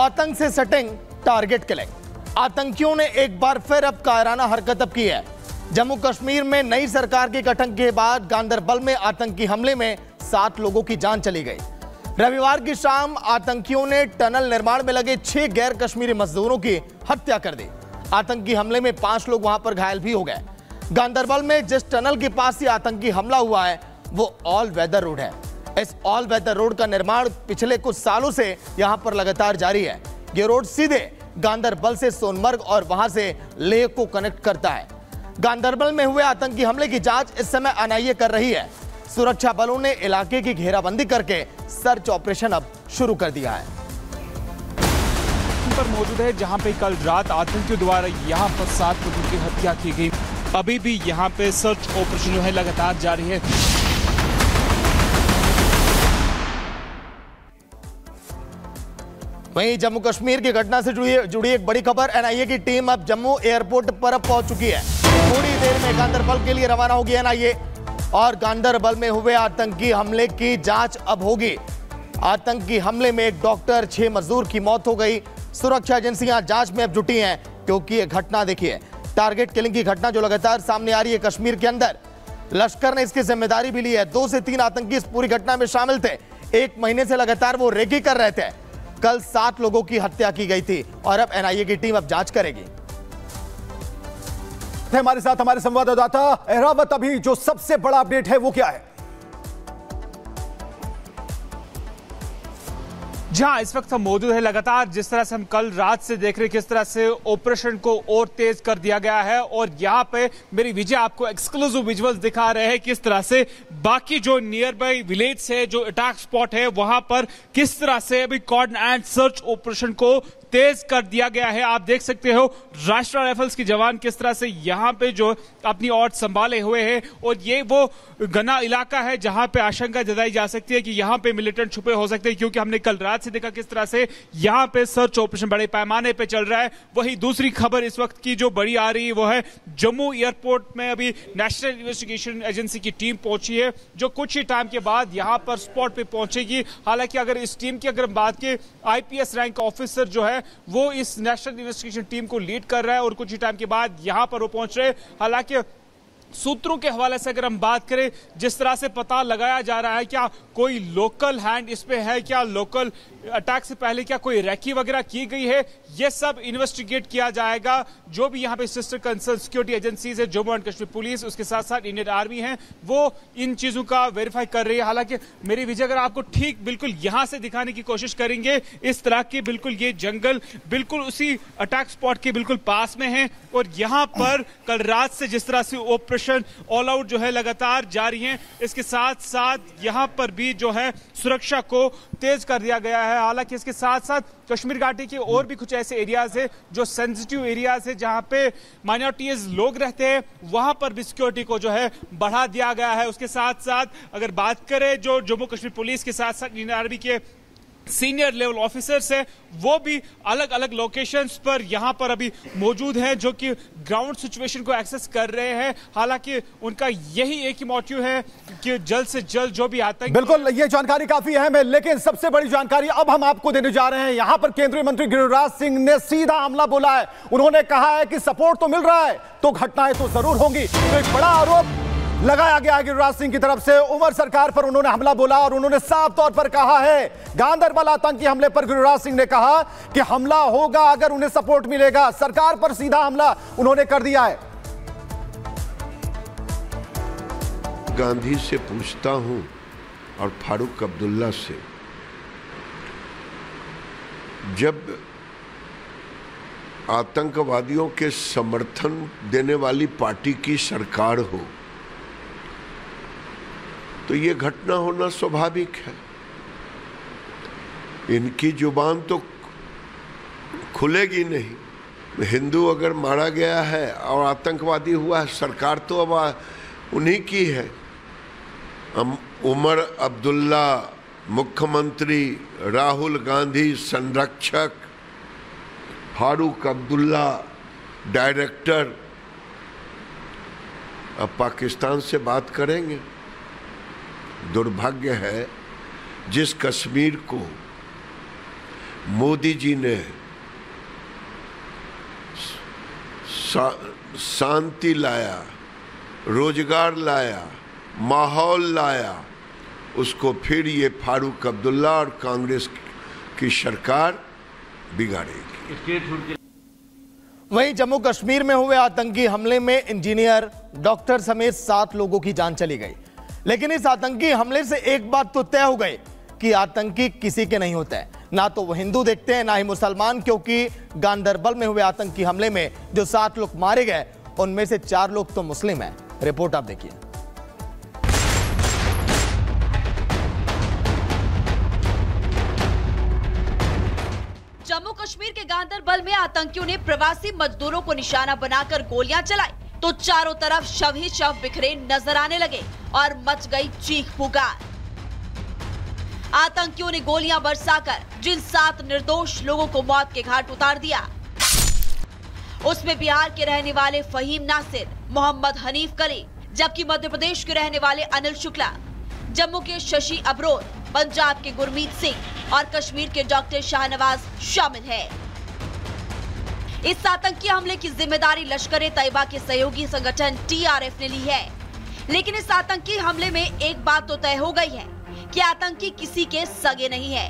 आतंक से setting, target killing. आतंकियों ने एक बार फिर अब कायराना हरकत की है। जम्मू कश्मीर में नई सरकार के गठन के बाद गांदरबल में आतंकी हमले में 7 लोगों की जान चली गई। रविवार की शाम आतंकियों ने टनल निर्माण में लगे 6 गैर कश्मीरी मजदूरों की हत्या कर दी। आतंकी हमले में 5 लोग वहां पर घायल भी हो गए। गांदरबल में जिस टनल के पास ही आतंकी हमला हुआ है वो ऑल वेदर रोड है। इस ऑल वेदर रोड का निर्माण पिछले कुछ सालों से यहां पर लगातार जारी है। ये रोड सीधे गांदरबल से सोनमर्ग और वहां से लेह को कनेक्ट करता है। गांदरबल में हुए आतंकी हमले की जांच इस समय एनआईए कर रही है। सुरक्षा बलों ने इलाके की घेराबंदी करके सर्च ऑपरेशन अब शुरू कर दिया है। पर मौजूद है जहां पे कल रात आतंकियों द्वारा यहां पर 7 लोगों की हत्या की गई। अभी भी यहां पे सर्च ऑपरेशन जो है लगातार जारी है। वहीं जम्मू कश्मीर की घटना से जुड़ी एक बड़ी खबर। एनआईए की टीम अब जम्मू एयरपोर्ट पर पहुंच चुकी है। थोड़ी देर में गांदरबल के लिए रवाना होगी एनआईए और गांदरबल में हुए आतंकी हमले की जांच अब होगी। आतंकी हमले में एक डॉक्टर, 6 मजदूर की मौत हो गई। सुरक्षा एजेंसियां जांच में अब जुटी हैं क्योंकि यह घटना देखिए टारगेट किलिंग की घटना जो लगातार सामने आ रही है कश्मीर के अंदर। लश्कर ने इसकी जिम्मेदारी भी ली है। 2 से 3 आतंकी इस पूरी घटना में शामिल थे। 1 महीने से लगातार वो रेकी कर रहे थे। कल 7 लोगों की हत्या की गई थी और अब एनआईए की टीम अब जांच करेगी। हमारे साथ हमारे संवाददाता एहरावत, अभी जो सबसे बड़ा अपडेट है वो क्या है? जहां इस वक्त हम मौजूद है, लगातार जिस तरह से हम कल रात से देख रहे हैं किस तरह से ऑपरेशन को और तेज कर दिया गया है और यहां पे मेरी विजय आपको एक्सक्लूसिव विजुअल्स दिखा रहे हैं किस तरह से बाकी जो नियर बाई विलेज से जो अटैक स्पॉट है वहां पर किस तरह से अभी कॉर्डन एंड सर्च ऑपरेशन को तेज कर दिया गया है। आप देख सकते हो राष्ट्रीय राइफल्स के जवान किस तरह से यहां पे जो अपनी ओर संभाले हुए हैं और ये वो घना इलाका है जहां पे आशंका जताई जा सकती है कि यहां पे मिलिटेंट छुपे हो सकते हैं, क्योंकि हमने कल रात से देखा किस तरह से यहां पे सर्च ऑपरेशन बड़े पैमाने पे चल रहा है। वही दूसरी खबर इस वक्त की जो बड़ी आ रही है वो है जम्मू एयरपोर्ट में अभी नेशनल इन्वेस्टिगेशन एजेंसी की टीम पहुंची है जो कुछ ही टाइम के बाद यहां पर स्पॉट पे पहुंचेगी। हालांकि अगर इस टीम की अगर बात की, आईपीएस रैंक ऑफिसर जो है वो इस नेशनल इन्वेस्टिगेशन टीम को लीड कर रहा है और कुछ ही टाइम के बाद यहां पर वो पहुंच रहे हैं। हालांकि सूत्रों के हवाले से अगर हम बात करें, जिस तरह से पता लगाया जा रहा है क्या कोई लोकल हैंड इस पे है, क्या लोकल अटैक से पहले क्या कोई रैकी वगैरह की गई है, यह सब इन्वेस्टिगेट किया जाएगा। जो भी यहां पे सिस्टर कंसर्न सिक्योरिटी एजेंसीज है, जम्मू एंड कश्मीर पुलिस, उसके साथ साथ इंडियन आर्मी है, वो इन चीजों का वेरीफाई कर रही है। हालांकि मेरी विजय अगर आपको ठीक बिल्कुल यहां से दिखाने की कोशिश करेंगे, इस तरह के बिल्कुल ये जंगल बिल्कुल उसी अटैक स्पॉट के बिल्कुल पास में है और यहां पर कल रात से जिस तरह से ऑपरेशन ऑल आउट जो है लगातार जारी है, इसके साथ साथ यहां पर भी जो है सुरक्षा को तेज कर दिया गया है। हालांकि इसके साथ साथ कश्मीर घाटी के और भी कुछ ऐसे एरियाज है जो सेंसिटिव एरियाज है जहां पे माइनॉरिटीज लोग रहते हैं, वहां पर भी सिक्योरिटी को जो है बढ़ा दिया गया है। उसके साथ साथ अगर बात करें जो जम्मू कश्मीर पुलिस के साथ साथ इंडियन आर्मी के सीनियर लेवल ऑफिसर्स है, वो भी अलग अलग लोकेशंस पर यहां पर अभी मौजूद हैं जो कि ग्राउंड सिचुएशन को एक्सेस कर रहे हैं। हालांकि उनका यही एक ही मोटिव है कि जल्द से जल्द जो भी आता है। बिल्कुल, ये जानकारी काफी अहम है, लेकिन सबसे बड़ी जानकारी अब हम आपको देने जा रहे हैं। यहां पर केंद्रीय मंत्री गिरिराज सिंह ने सीधा हमला बोला है। उन्होंने कहा है कि सपोर्ट तो मिल रहा है तो घटनाएं तो जरूर होंगी। तो एक बड़ा आरोप लगाया गया गिरिराज सिंह की तरफ से उमर सरकार पर। उन्होंने हमला बोला और उन्होंने साफ तौर पर कहा है गांदरबल आतंकी हमले पर गिरिराज सिंह ने कहा कि हमला होगा अगर उन्हें सपोर्ट मिलेगा। सरकार पर सीधा हमला उन्होंने कर दिया है। गांधी से पूछता हूं और फारूक अब्दुल्ला से, जब आतंकवादियों के समर्थन देने वाली पार्टी की सरकार हो तो ये घटना होना स्वाभाविक है। इनकी जुबान तो खुलेगी नहीं। हिंदू अगर मारा गया है और आतंकवादी हुआ है, सरकार तो अब उन्हीं की है। उमर अब्दुल्ला मुख्यमंत्री, राहुल गांधी संरक्षक, फारूक अब्दुल्ला डायरेक्टर, अब पाकिस्तान से बात करेंगे। दुर्भाग्य है जिस कश्मीर को मोदी जी ने शांति लाया, रोजगार लाया, माहौल लाया, उसको फिर ये फारूक अब्दुल्ला और कांग्रेस की सरकार बिगाड़ेगी। वहीं जम्मू कश्मीर में हुए आतंकी हमले में इंजीनियर, डॉक्टर समेत 7 लोगों की जान चली गई। लेकिन इस आतंकी हमले से एक बात तो तय हो गई कि आतंकी किसी के नहीं होते हैं, ना तो वो हिंदू देखते हैं ना ही मुसलमान, क्योंकि गांदरबल में हुए आतंकी हमले में जो 7 लोग मारे गए उनमें से 4 लोग तो मुस्लिम हैं। रिपोर्ट आप देखिए। जम्मू कश्मीर के गांदरबल में आतंकियों ने प्रवासी मजदूरों को निशाना बनाकर गोलियां चलाई तो चारों तरफ शव ही शव बिखरे नजर आने लगे और मच गई चीख पुकार। आतंकियों ने गोलियां बरसाकर जिन 7 निर्दोष लोगों को मौत के घाट उतार दिया, उसमें बिहार के रहने वाले फहीम नासिर, मोहम्मद हनीफ कली, जबकि मध्य प्रदेश के रहने वाले अनिल शुक्ला, जम्मू के शशि अब्रोर, पंजाब के गुरमीत सिंह और कश्मीर के डॉक्टर शाहनवाज शामिल हैं। इस आतंकी हमले की जिम्मेदारी लश्कर-ए-तैयबा के सहयोगी संगठन TRF ने ली है। लेकिन इस आतंकी हमले में एक बात तो तय हो गई है कि आतंकी किसी के सगे नहीं है,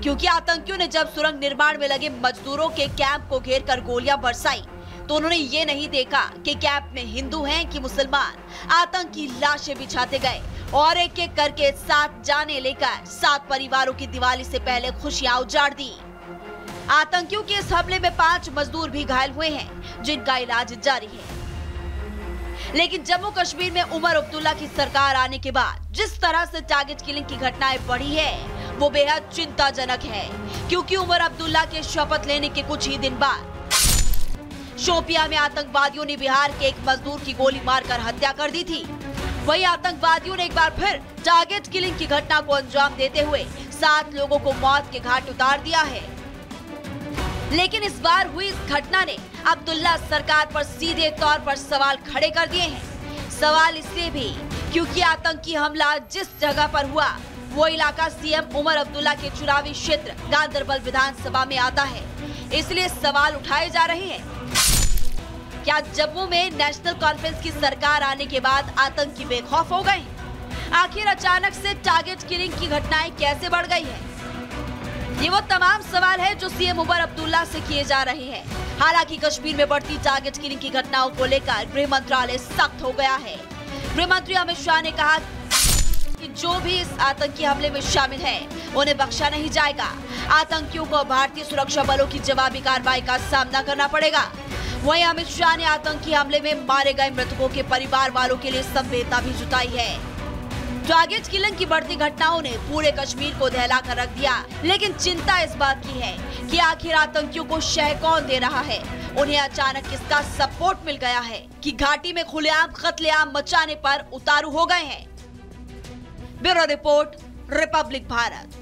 क्योंकि आतंकियों ने जब सुरंग निर्माण में लगे मजदूरों के कैंप को घेरकर गोलियां बरसाई तो उन्होंने ये नहीं देखा कि कैंप में हिंदू हैं कि मुसलमान। आतंकी लाशें बिछाते गए और एक एक करके 7 जाने लेकर 7 परिवारों की दिवाली से पहले खुशियां उजाड़ दी। आतंकियों के इस हमले में 5 मजदूर भी घायल हुए हैं, जिनका इलाज जारी है। लेकिन जम्मू कश्मीर में उमर अब्दुल्ला की सरकार आने के बाद जिस तरह से टारगेट किलिंग की घटनाएं बढ़ी है वो बेहद चिंताजनक है, क्योंकि उमर अब्दुल्ला के शपथ लेने के कुछ ही दिन बाद शोपियां में आतंकवादियों ने बिहार के एक मजदूर की गोली मारकर हत्या कर दी थी। वहीं आतंकवादियों ने एक बार फिर टारगेट किलिंग की घटना को अंजाम देते हुए 7 लोगों को मौत के घाट उतार दिया है। लेकिन इस बार हुई इस घटना ने अब्दुल्ला सरकार पर सीधे तौर पर सवाल खड़े कर दिए हैं। सवाल इसलिए भी क्योंकि आतंकी हमला जिस जगह पर हुआ वो इलाका सीएम उमर अब्दुल्ला के चुनावी क्षेत्र गांदरबल विधानसभा में आता है। इसलिए सवाल उठाए जा रहे हैं, क्या जम्मू में नेशनल कॉन्फ्रेंस की सरकार आने के बाद आतंकी बेखौफ हो गए? आखिर अचानक से टारगेट किलिंग की घटनाएं कैसे बढ़ गई है? ये वो तमाम सवाल है जो सीएम उमर अब्दुल्ला से किए जा रहे हैं। हालांकि कश्मीर में बढ़ती टारगेट किलिंग की घटनाओं को लेकर गृह मंत्रालय सख्त हो गया है। गृह मंत्री अमित शाह ने कहा कि जो भी इस आतंकी हमले में शामिल है उन्हें बख्शा नहीं जाएगा। आतंकियों को भारतीय सुरक्षा बलों की जवाबी कार्रवाई का सामना करना पड़ेगा। वहीं अमित शाह ने आतंकी हमले में मारे गए मृतकों के परिवार वालों के लिए संवेदना भी जुटाई है। टारगेट किलिंग की बढ़ती घटनाओं ने पूरे कश्मीर को दहला कर रख दिया। लेकिन चिंता इस बात की है कि आखिर आतंकियों को शह कौन दे रहा है? उन्हें अचानक किसका सपोर्ट मिल गया है कि घाटी में खुलेआम कत्लेआम मचाने पर उतारू हो गए हैं? Bureau report, Republic Bharat.